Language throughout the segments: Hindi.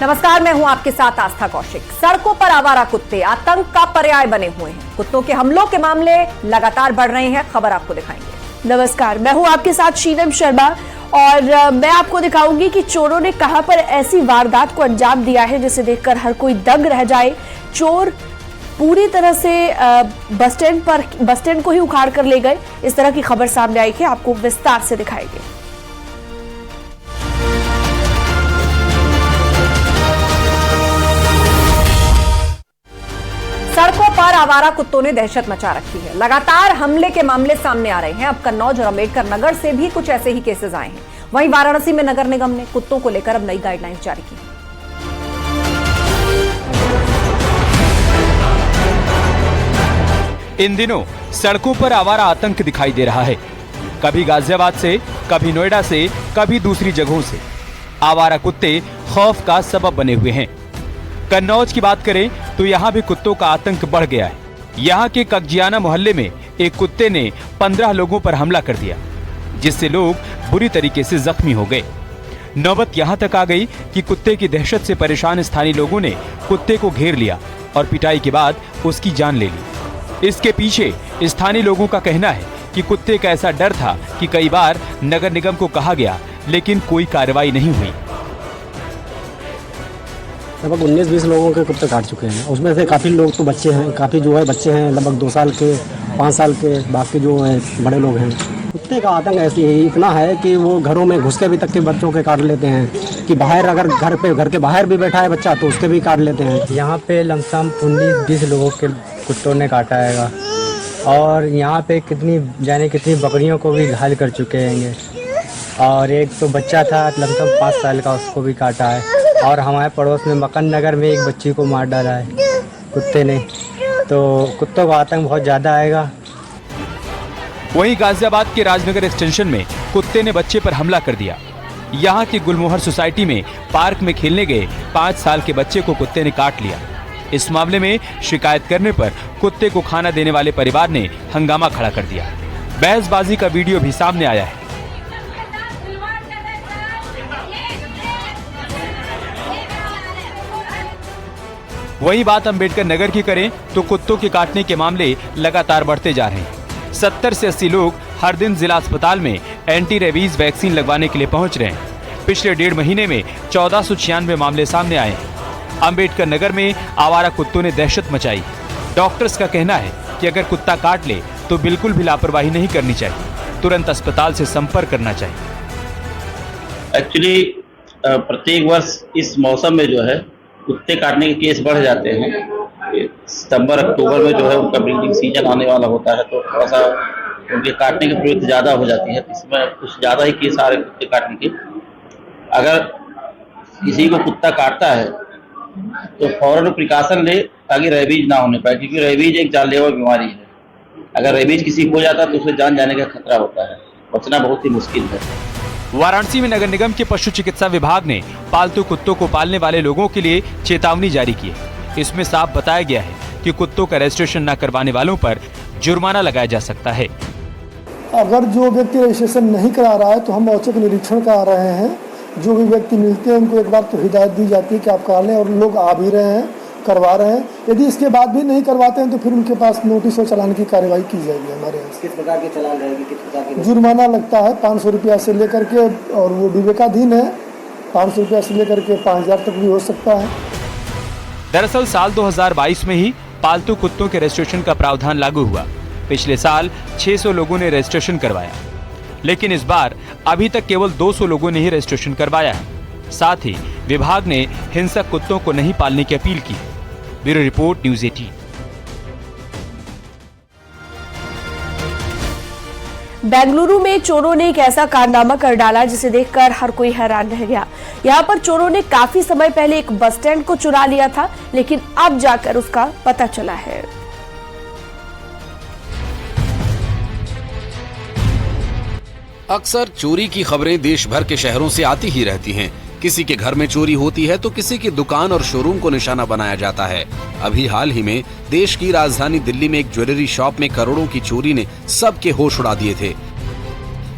नमस्कार, मैं हूं आपके साथ आस्था कौशिक। सड़कों पर आवारा कुत्ते आतंक का पर्याय बने हुए हैं। कुत्तों के हमलों के मामले लगातार बढ़ रहे हैं। खबर आपको दिखाएंगे। नमस्कार, मैं हूं आपके साथ शीनम शर्मा और मैं आपको दिखाऊंगी कि चोरों ने कहां पर ऐसी वारदात को अंजाम दिया है जिसे देखकर हर कोई दंग रह जाए। चोर पूरी तरह से बस स्टैंड को ही उखाड़ कर ले गए। इस तरह की खबर सामने आई है, आपको विस्तार से दिखाएंगे। सड़कों पर आवारा कुत्तों ने दहशत मचा रखी है। लगातार हमले के मामले सामने आ रहे हैं। अब कन्नौज और अम्बेडकर नगर से भी कुछ ऐसे ही केसेस आए हैं। वहीं वाराणसी में नगर निगम ने कुत्तों को लेकर अब नई गाइडलाइंस जारी की है। इन दिनों सड़कों पर आवारा आतंक दिखाई दे रहा है। कभी गाजियाबाद से, कभी नोएडा से, कभी दूसरी जगहों से आवारा कुत्ते खौफ का सबब बने हुए हैं। कन्नौज की बात करें तो यहाँ भी कुत्तों का आतंक बढ़ गया है। यहाँ के कगजियाना मोहल्ले में एक कुत्ते ने 15 लोगों पर हमला कर दिया, जिससे लोग बुरी तरीके से जख्मी हो गए। नौबत यहाँ तक आ गई कि कुत्ते की दहशत से परेशान स्थानीय लोगों ने कुत्ते को घेर लिया और पिटाई के बाद उसकी जान ले ली। इसके पीछे स्थानीय लोगों का कहना है कि कुत्ते का ऐसा डर था कि कई बार नगर निगम को कहा गया, लेकिन कोई कार्रवाई नहीं हुई। लगभग 19-20 लोगों के कुत्ते काट चुके हैं। उसमें से काफ़ी लोग तो बच्चे हैं, काफ़ी जो है बच्चे हैं लगभग 2 साल के, 5 साल के, बाकी जो है बड़े लोग हैं। कुत्ते का आतंक ऐसे ही इतना है कि वो घरों में घुस के भी तक के बच्चों के काट लेते हैं कि बाहर अगर घर के बाहर भी बैठा है बच्चा तो उसके भी काट लेते हैं। यहाँ पे लमसम 19-20 लोगों के कुत्तों ने काटा है और यहाँ पे कितनी बकरियों को भी घायल कर चुके हैं। और एक तो बच्चा था लमसम 5 साल का, उसको भी काटा है। और हमारे पड़ोस में मकन नगर में एक बच्ची को मार डाला है कुत्ते ने। तो कुत्तों का आतंक बहुत ज़्यादा आएगा। वहीं गाजियाबाद के राजनगर एक्सटेंशन में कुत्ते ने बच्चे पर हमला कर दिया। यहाँ की गुलमोहर सोसाइटी में पार्क में खेलने गए 5 साल के बच्चे को कुत्ते ने काट लिया। इस मामले में शिकायत करने पर कुत्ते को खाना देने वाले परिवार ने हंगामा खड़ा कर दिया। बहसबाजी का वीडियो भी सामने आया है। वही बात अम्बेडकर नगर की करें तो कुत्तों के काटने के मामले लगातार बढ़ते जा रहे हैं। 70 से 80 लोग हर दिन जिला अस्पताल में एंटी रेबीज वैक्सीन लगवाने के लिए पहुंच रहे हैं। पिछले 1.5 महीने में 1496 मामले सामने आए हैं। अम्बेडकर नगर में आवारा कुत्तों ने दहशत मचाई। डॉक्टर्स का कहना है कि अगर कुत्ता काट ले तो बिल्कुल भी लापरवाही नहीं करनी चाहिए, तुरंत अस्पताल से संपर्क करना चाहिए। एक्चुअली प्रत्येक वर्ष इस मौसम में जो है कुत्ते काटने के केस बढ़ जाते हैं। सितंबर अक्टूबर में जो है उनका ब्रीडिंग सीजन आने वाला होता है, तो थोड़ा सा उनके काटने की प्रवृत्ति ज़्यादा हो जाती है। इसमें कुछ ज़्यादा ही केस आ रहे कुत्ते काटने के। अगर किसी को कुत्ता काटता है तो फौरन प्रिकॉशन ले ताकि रेबीज ना होने पाए, क्योंकि रेबीज एक जानलेवा बीमारी है। अगर रेबीज किसी को हो जाता है तो उसे जान जाने का खतरा होता है, बचना बहुत ही मुश्किल है। वाराणसी में नगर निगम के पशु चिकित्सा विभाग ने पालतू कुत्तों को पालने वाले लोगों के लिए चेतावनी जारी की है। इसमें साफ बताया गया है कि कुत्तों का रजिस्ट्रेशन न करवाने वालों पर जुर्माना लगाया जा सकता है। अगर जो व्यक्ति रजिस्ट्रेशन नहीं करा रहा है तो हम औचक निरीक्षण करा रहे हैं। जो भी व्यक्ति मिलते हैं उनको एक बार तो हिदायत दी जाती है कि आप करा लें, और लोग आ भी रहे हैं, करवा रहे हैं। यदि इसके बाद भी नहीं करवाते हैं तो फिर उनके पास नोटिस और चालान की कार्रवाई की जाएगी। हमारे यहाँ किस प्रकार के चालान रहेगी, किस प्रकार के जुर्माना लगता है 500 रुपया से लेकर के, और वो विवेकाधीन है, 500 रुपया से लेकर के 5000 तक भी हो सकता है। दरअसल साल 2022 में ही पालतू कुत्तों के रजिस्ट्रेशन का प्रावधान लागू हुआ। पिछले साल 600 लोगों ने रजिस्ट्रेशन करवाया, लेकिन इस बार अभी तक केवल 200 लोगों ने ही रजिस्ट्रेशन करवाया है। साथ ही विभाग ने हिंसक कुत्तों को नहीं पालने की अपील की है। Bureau report, news 18। बेंगलुरु में चोरों ने एक ऐसा कारनामा कर डाला जिसे देखकर हर कोई हैरान रह गया। यहाँ पर चोरों ने काफी समय पहले एक बस स्टैंड को चुरा लिया था, लेकिन अब जाकर उसका पता चला है। अक्सर चोरी की खबरें देश भर के शहरों से आती ही रहती हैं। किसी के घर में चोरी होती है तो किसी की दुकान और शोरूम को निशाना बनाया जाता है। अभी हाल ही में देश की राजधानी दिल्ली में एक ज्वेलरी शॉप में करोड़ों की चोरी ने सबके होश उड़ा दिए थे।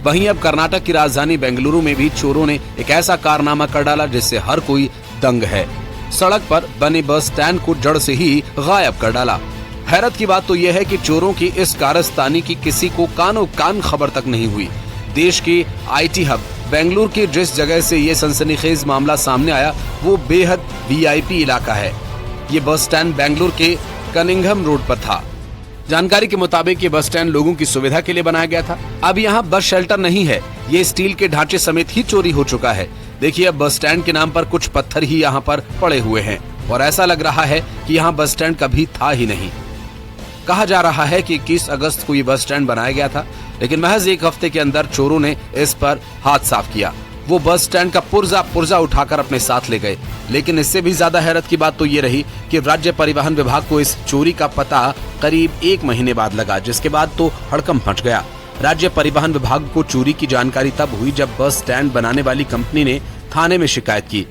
वहीं अब कर्नाटक की राजधानी बेंगलुरु में भी चोरों ने एक ऐसा कारनामा कर डाला जिससे हर कोई दंग है। सड़क पर बने बस स्टैंड को जड़ से ही गायब कर डाला। हैरत की बात तो यह है कि चोरों की इस कारस्तानी की किसी को कानो कान खबर तक नहीं हुई। देश के आईटी हब बेंगलुरु के जिस जगह से ये सनसनीखेज मामला सामने आया वो बेहद वीआईपी इलाका है। ये बस स्टैंड बेंगलुरु के कनिंघम रोड पर था। जानकारी के मुताबिक ये बस स्टैंड लोगों की सुविधा के लिए बनाया गया था। अब यहाँ बस शेल्टर नहीं है, ये स्टील के ढांचे समेत ही चोरी हो चुका है। देखिए अब बस स्टैंड के नाम पर कुछ पत्थर ही यहाँ पर पड़े हुए हैं और ऐसा लग रहा है कि यहाँ बस स्टैंड कभी था ही नहीं। कहा जा रहा है कि 21 अगस्त को ये बस स्टैंड बनाया गया था, लेकिन महज एक हफ्ते के अंदर चोरों ने इस पर हाथ साफ किया। वो बस स्टैंड का पुर्जा उठाकर अपने साथ ले गए। लेकिन इससे भी ज्यादा हैरत की बात तो ये रही कि राज्य परिवहन विभाग को इस चोरी का पता करीब 1 महीने बाद लगा, जिसके बाद तो हड़कंप मच गया। राज्य परिवहन विभाग को चोरी की जानकारी तब हुई जब बस स्टैंड बनाने वाली कंपनी ने थाने में शिकायत की।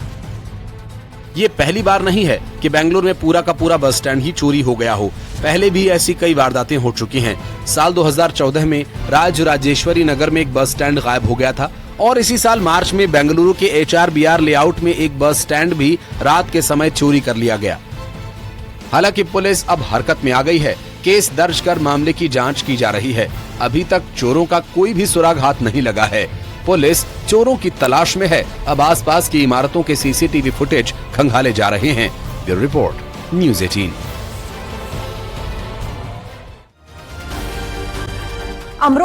ये पहली बार नहीं है कि बेंगलुरु में पूरा का पूरा बस स्टैंड ही चोरी हो गया हो। पहले भी ऐसी कई वारदातें हो चुकी हैं। साल 2014 में राजेश्वरी नगर में एक बस स्टैंड गायब हो गया था और इसी साल मार्च में बेंगलुरु के HRBR लेआउट में एक बस स्टैंड भी रात के समय चोरी कर लिया गया। हालांकि पुलिस अब हरकत में आ गई है। केस दर्ज कर मामले की जांच की जा रही है। अभी तक चोरों का कोई भी सुराग हाथ नहीं लगा है। पुलिस चोरों की तलाश में है। अब आसपास की इमारतों के CCTV फुटेज खंगाले जा रहे हैं। Bureau report, News 18।